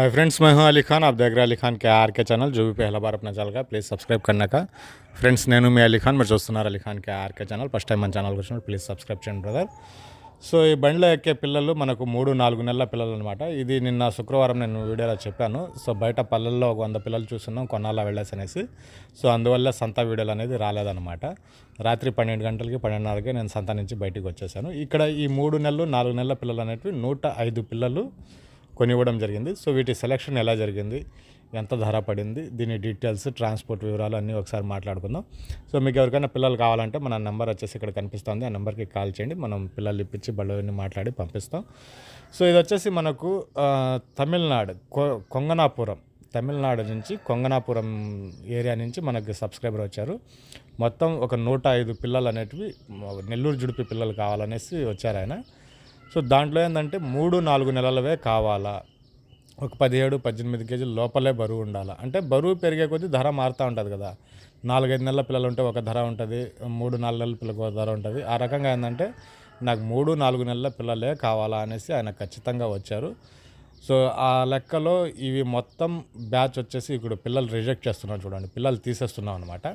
Hi friends, मैं हूं अली खान। आप देख रहे हैं अली खान के आर के चैनल। जो भी पहला बार अपना चैनल का प्लीज़ सब्सक्రైబ్ करने का ఫ్రెండ్స్, నేను మీ అలీ ఖాన్. మీరు చూస్తున్నారు అలీ ఖాన్ కే ఆర్కే ఛానల్. ఫస్ట్ టైం మన ఛానల్కి వచ్చినప్పుడు ప్లీజ్ సబ్స్క్రైబ్ చేయండి బ్రదర్. సో ఈ బండిలో ఎక్కే పిల్లలు మనకు 3-4 నెలల పిల్లలు అనమాట. ఇది నిన్న శుక్రవారం నేను వీడియోలో చెప్పాను. సో బయట పల్లెల్లో ఒక 100 పిల్లలు చూస్తున్నాం కొన్నాళ్ళ వెళ్ళేసి అనేసి. సో అందువల్ల సంత వీడియోలు అనేది రాలేదన్నమాట. రాత్రి 12 గంటలకి 12:30కి నేను సంత నుంచి బయటికి వచ్చేసాను. ఇక్కడ ఈ 3 నెలలు 4 నెలల పిల్లలు అనేటివి 105 పిల్లలు కొనివ్వడం జరిగింది. సో వీటి సెలెక్షన్ ఎలా జరిగింది, ఎంత ధర పడింది, దీని డీటెయిల్స్, ట్రాన్స్పోర్ట్ వివరాలు అన్నీ ఒకసారి మాట్లాడుకుందాం. సో మీకు ఎవరికైనా పిల్లలు కావాలంటే మన నెంబర్ వచ్చేసి ఇక్కడ కనిపిస్తుంది. ఆ నెంబర్కి కాల్ చేయండి. మనం పిల్లలు ఇప్పించి బళ్ళని మాట్లాడి పంపిస్తాం. సో ఇది వచ్చేసి మనకు తమిళనాడు కొంగనాపురం, తమిళనాడు నుంచి కొంగనాపురం ఏరియా నుంచి మనకి సబ్స్క్రైబర్ వచ్చారు. మొత్తం ఒక 105 పిల్లలు అనేటివి నెల్లూరు జుడిపి పిల్లలు కావాలనేసి వచ్చారు ఆయన. సో దాంట్లో ఏంటంటే 3-4 నెలలవే కావాలా, ఒక 17-18 కేజీల లోపలే బరువు ఉండాలా. అంటే బరువు పెరిగే కొద్దీ ధర మారుతూ ఉంటుంది కదా. 4-5 నెలల పిల్లలు ఉంటే ఒక ధర ఉంటుంది, 3-4 నెలల పిల్లలకు ఒక ధర ఉంటుంది. ఆ రకంగా ఏంటంటే నాకు 3-4 నెలల పిల్లలే కావాలా అనేసి ఆయన ఖచ్చితంగా వచ్చారు. సో ఆ లెక్కలో ఇవి మొత్తం బ్యాచ్ వచ్చేసి ఇప్పుడు పిల్లలు రిజెక్ట్ చేస్తున్నాం చూడండి, పిల్లలు తీసేస్తున్నాం అనమాట.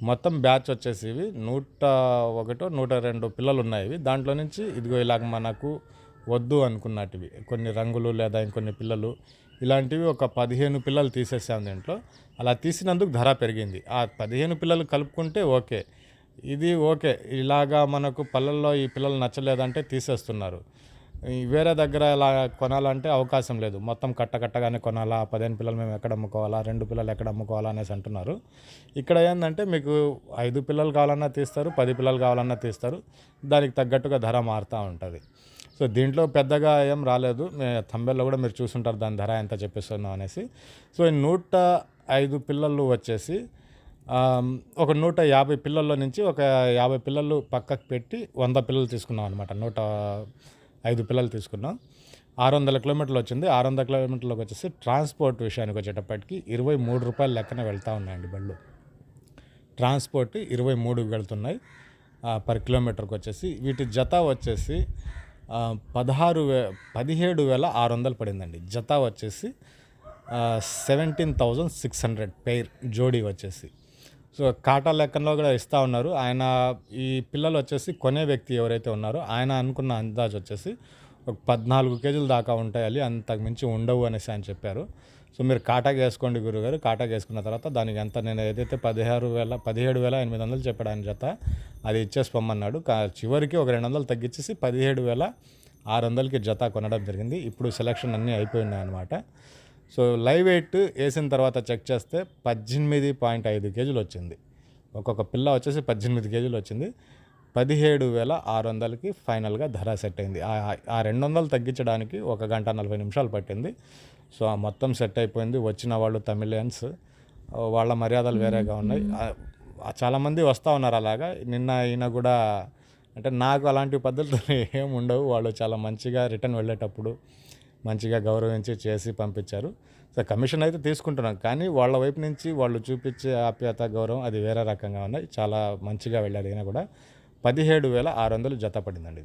మొత్తం బ్యాచ్ వచ్చేసి ఇవి 101-102 పిల్లలు ఉన్నాయి. ఇవి దాంట్లో నుంచి ఇదిగో ఇలాగ మనకు వద్దు అనుకున్నటివి కొన్ని రంగులు లేదా ఇంకొన్ని పిల్లలు ఇలాంటివి ఒక 15 పిల్లలు తీసేసాం దీంట్లో. అలా తీసినందుకు ధర పెరిగింది. ఆ 15 పిల్లలు కలుపుకుంటే ఓకే, ఇది ఓకే. ఇలాగా మనకు పల్లెల్లో ఈ పిల్లలు నచ్చలేదంటే తీసేస్తున్నారు. వేరే దగ్గర ఇలా కొనాలంటే అవకాశం లేదు. మొత్తం కట్టగానే కొనాలా, 15 పిల్లలు మేము ఎక్కడ అమ్ముకోవాలా, 2 పిల్లలు ఎక్కడ అమ్ముకోవాలా అనేసి అంటున్నారు. ఇక్కడ ఏంటంటే మీకు 5 పిల్లలు కావాలన్నా తీస్తారు, 10 పిల్లలు కావాలన్నా తీస్తారు. దానికి తగ్గట్టుగా ధర మారుతూ ఉంటుంది. సో దీంట్లో పెద్దగా ఏం రాలేదు. థంబెల్లో కూడా మీరు చూసుంటారు దాని ధర ఎంత చెప్పిస్తున్నాం అనేసి. సో ఈ 105 పిల్లలు వచ్చేసి ఒక 150 పిల్లల్లో నుంచి ఒక 50 పిల్లలు పక్కకు పెట్టి 100 పిల్లలు తీసుకున్నాం అనమాట. 105 పిల్లలు తీసుకున్నాం. 600 కిలోమీటర్లు వచ్చింది. 600 కిలోమీటర్లకు వచ్చేసి ట్రాన్స్పోర్ట్ విషయానికి వచ్చేటప్పటికి 23 రూపాయలు లెక్కన వెళ్తూ ఉన్నాయండి బళ్ళు. ట్రాన్స్పోర్ట్ 23 వెళ్తున్నాయి పర్ కిలోమీటర్కి వచ్చేసి. వీటి జత వచ్చేసి 17,600 పడిందండి. జత వచ్చేసి 17,600 పెయిర్ జోడీ వచ్చేసి. సో కాటా లెక్కలో కూడా ఇస్తూ ఉన్నారు ఆయన. ఈ పిల్లలు వచ్చేసి కొనే వ్యక్తి ఎవరైతే ఉన్నారో ఆయన అనుకున్న అందాజు వచ్చేసి ఒక 14 కేజీల దాకా ఉంటాయి, అంతకు మించి ఉండవు అనేసి ఆయన చెప్పారు. సో మీరు కాటాకి వేసుకోండి గురుగారు. కాటాకి వేసుకున్న తర్వాత దానికి ఎంత, నేను ఏదైతే 17,800 చెప్పాడు ఆయన జత, అది ఇచ్చేసి పొమ్మన్నాడు. చివరికి ఒక 200 తగ్గించేసి 17,600కి జత కొనడం జరిగింది. ఇప్పుడు సెలక్షన్ అన్నీ అయిపోయి ఉన్నాయి అన్నమాట. సో లైవ్ వెయిట్ వేసిన తర్వాత చెక్ చేస్తే 18.5 కేజీలు వచ్చింది. ఒక్కొక్క పిల్ల వచ్చేసి 18 కేజీలు వచ్చింది. 17,600కి ఫైనల్గా ధర సెట్ అయింది. ఆ 200 తగ్గించడానికి 1 గంట 40 నిమిషాలు పట్టింది. సో మొత్తం సెట్ అయిపోయింది. వచ్చిన వాళ్ళు తమిళియన్స్, వాళ్ళ మర్యాదలు వేరేగా ఉన్నాయి. చాలామంది వస్తూ ఉన్నారు అలాగా. నిన్న ఈయన కూడా, అంటే నాకు అలాంటి పద్ధతులు ఏమి ఉండవు. వాళ్ళు చాలా మంచిగా రిటర్న్ వెళ్ళేటప్పుడు మంచిగా గౌరవించి చేసి పంపించారు. సో కమిషన్ అయితే తీసుకుంటున్నాం, కానీ వాళ్ళ వైపు నుంచి వాళ్ళు చూపించే ఆప్యాయత, గౌరవం అది వేరే రకంగా ఉన్నాయి. చాలా మంచిగా వెళ్ళారు. ఈయన కూడా 17,600 జత పడిందండి.